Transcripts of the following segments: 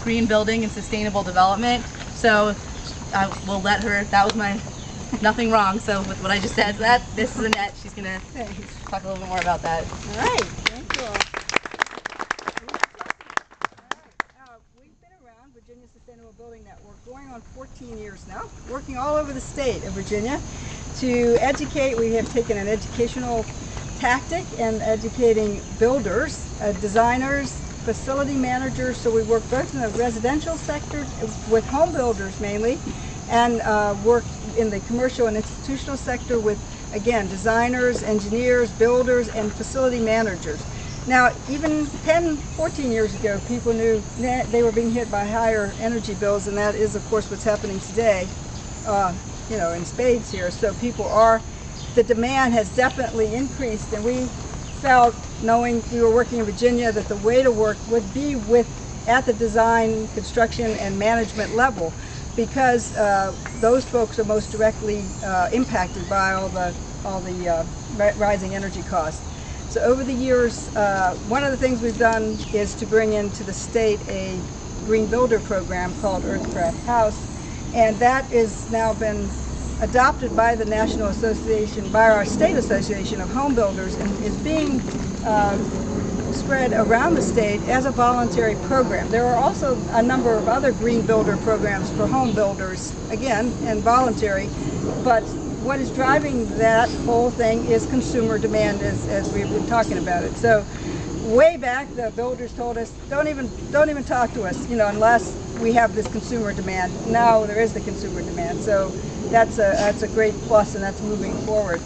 green building and sustainable development. So I will let her, that was my, nothing wrong, so with what I just said. So this is Annette, she's going to talk a little bit more about that. All right, thank you all. We've been around Virginia Sustainable Building Network going on 14 years now, working all over the state of Virginia to educate. We have taken an educational tactic and educating builders, designers, facility managers. So we work both in the residential sector with home builders mainly, and work in the commercial and institutional sector with, again, designers, engineers, builders, and facility managers. Now, even 10, 14 years ago, people knew that they were being hit by higher energy bills, and that is, of course, what's happening today, you know, in spades here. So people are, the demand has definitely increased, and we felt, knowing we were working in Virginia, that the way to work would be at the design, construction, and management level, because those folks are most directly impacted by all the rising energy costs. So over the years, one of the things we've done is to bring into the state a green builder program called Earthcraft House, and that has now been adopted by the National Association, by our State Association of Home Builders, and is being spread around the state as a voluntary program. There are also a number of other green builder programs for home builders, again, and voluntary, but what is driving that whole thing is consumer demand, as we've been talking about it. So way back, the builders told us, don't even talk to us, you know, unless we have this consumer demand. Now there is the consumer demand, so that's a great plus, and that's moving forward.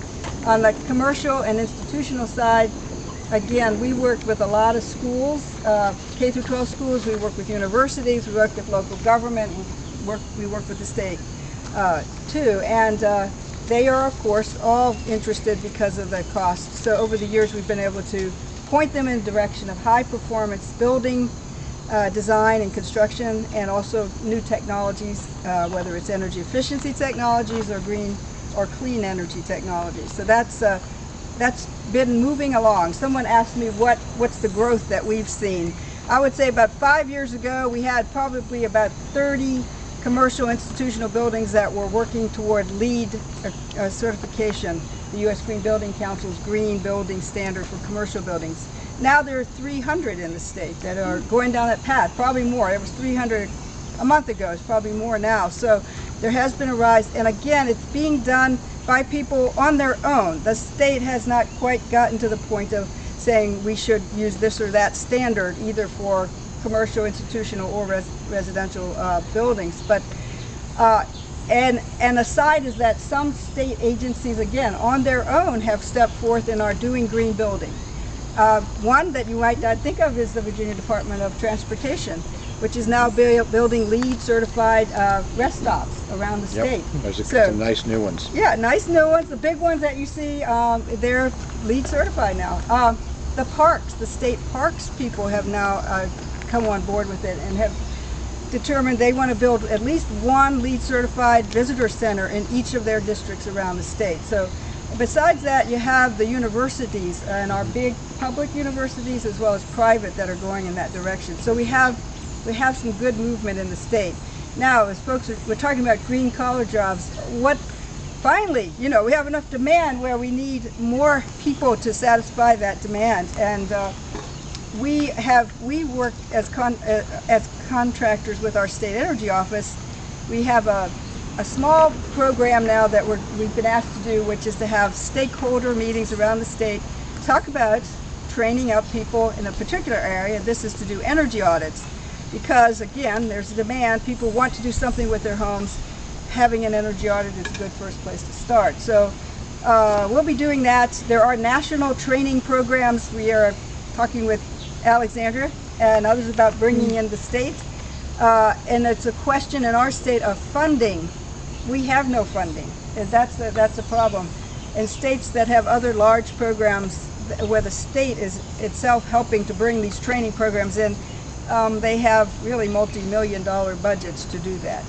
On the commercial and institutional side, again, we work with a lot of schools, K through 12 schools. We work with universities. We work with local government. We work with the state too, and they are, of course, all interested because of the cost. So over the years, we've been able to point them in the direction of high performance building, design and construction, and also new technologies, whether it's energy efficiency technologies or green or clean energy technologies. So that's been moving along. Someone asked me what's the growth that we've seen. I would say about 5 years ago, we had probably about 30 commercial institutional buildings that were working toward LEED certification, the U.S. Green Building Council's green building standard for commercial buildings. Now there are 300 in the state that are going down that path, probably more. It was 300 a month ago, it's probably more now. So there has been a rise, and again, it's being done by people on their own. The state has not quite gotten to the point of saying we should use this or that standard, either for commercial, institutional, or residential buildings. But and aside is that some state agencies, again, on their own, have stepped forth and are doing green building. One that you might not think of is the Virginia Department of Transportation, which is now building LEED certified rest stops around the state. There's some nice new ones. Yeah, nice new ones. The big ones that you see, they're LEED certified now. The parks, the state parks people have now come on board with it and have determined they want to build at least one LEED certified visitor center in each of their districts around the state. So besides that, you have the universities and our big public universities as well as private that are going in that direction. So we have some good movement in the state. Now, as folks we're talking about green collar jobs, finally, you know, we have enough demand where we need more people to satisfy that demand, and we work as contractors with our state energy office. We have a small program now that we've been asked to do, which is to have stakeholder meetings around the state, talk about training up people in a particular area. This is to do energy audits, because again, there's a demand. People want to do something with their homes. Having an energy audit is a good first place to start. So we'll be doing that. There are national training programs. We are talking with Alexandria and others about bringing in the state. And it's a question in our state of funding. We have no funding, and that's a problem. In states that have other large programs where the state is itself helping to bring these training programs in, they have really multi-million-dollar budgets to do that,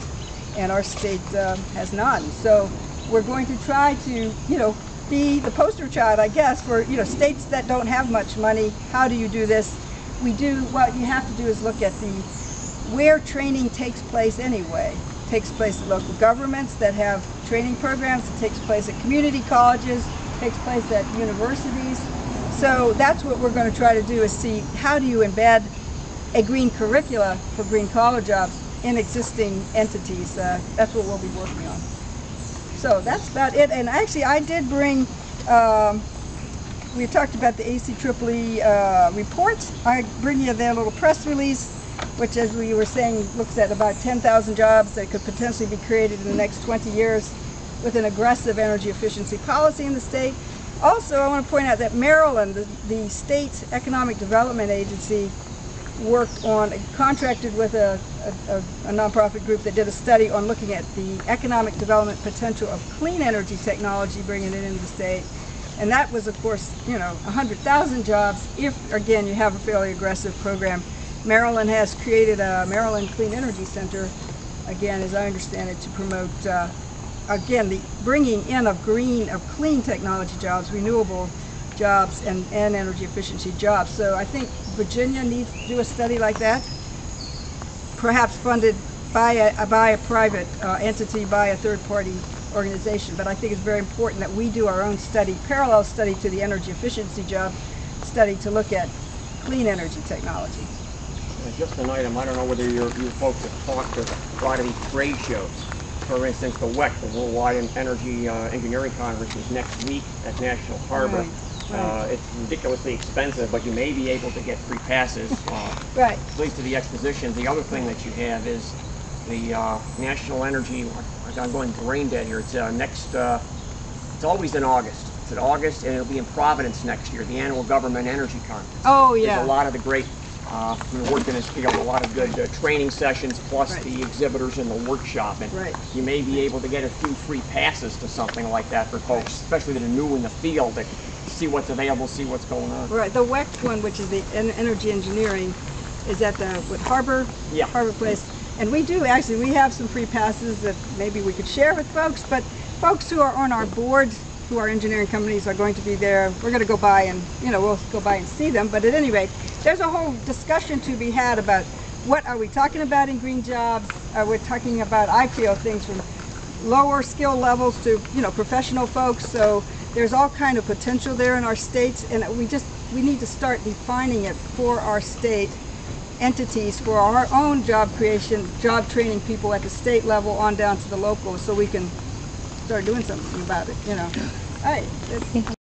and our state has none. So we're going to try to, be the poster child, I guess, for states that don't have much money. How do you do this? What you have to do is look at where training takes place anyway. It takes place at local governments that have training programs. It takes place at community colleges. It takes place at universities. So that's what we're going to try to do, is see how do you embed a green curricula for green collar jobs in existing entities. That's what we'll be working on. So that's about it. And actually I did bring, we talked about the ACEEE reports. I bring you their little press release, which, as we were saying, looks at about 10,000 jobs that could potentially be created in the next 20 years with an aggressive energy efficiency policy in the state. Also, I want to point out that Maryland, the state economic development agency, worked on, contracted with a nonprofit group that did a study on looking at the economic development potential of clean energy technology, bringing it into the state. And that was, of course, 100,000 jobs if, again, you have a fairly aggressive program. Maryland has created a Maryland Clean Energy Center, again, as I understand it, to promote, again, the bringing in of clean technology jobs, renewable jobs, and energy efficiency jobs. So I think Virginia needs to do a study like that, perhaps funded by a private entity, by a third-party organization. But I think it's very important that we do our own study, parallel study to the energy efficiency job study, to look at clean energy technology. Just an item, I don't know whether you folks have talked to a lot of these trade shows. For instance, the WEC, the Worldwide Energy Engineering Conference, is next week at National Harbor. Right. It's ridiculously expensive, but you may be able to get free passes, Right. at least to the exposition. The other thing that you have is the National Energy, I'm going brain dead here, it's it's always in August. It's in August, and it'll be in Providence next year, the annual Government Energy Conference. Oh, yeah. There's a lot of the great, we worked in this field, a lot of good training sessions, plus Right. the exhibitors in the workshop. And Right. you may be able to get a few free passes to something like that for folks, especially that are new in the field, that see what's available, see what's going on. Right. The WEC one, which is the energy engineering, is at the Harbor Place. And we do, actually, we have some free passes that maybe we could share with folks, but folks who are on our board, who are engineering companies, are going to be there. We're going to go by and, we'll go by and see them. But at any rate, there's a whole discussion to be had about what are we talking about in green jobs. We're talking about, I feel, things from lower skill levels to, professional folks. So there's all kind of potential there in our states, and we need to start defining it for our state entities, for our own job creation, job training people at the state level on down to the local, so we can start doing something about it, All right.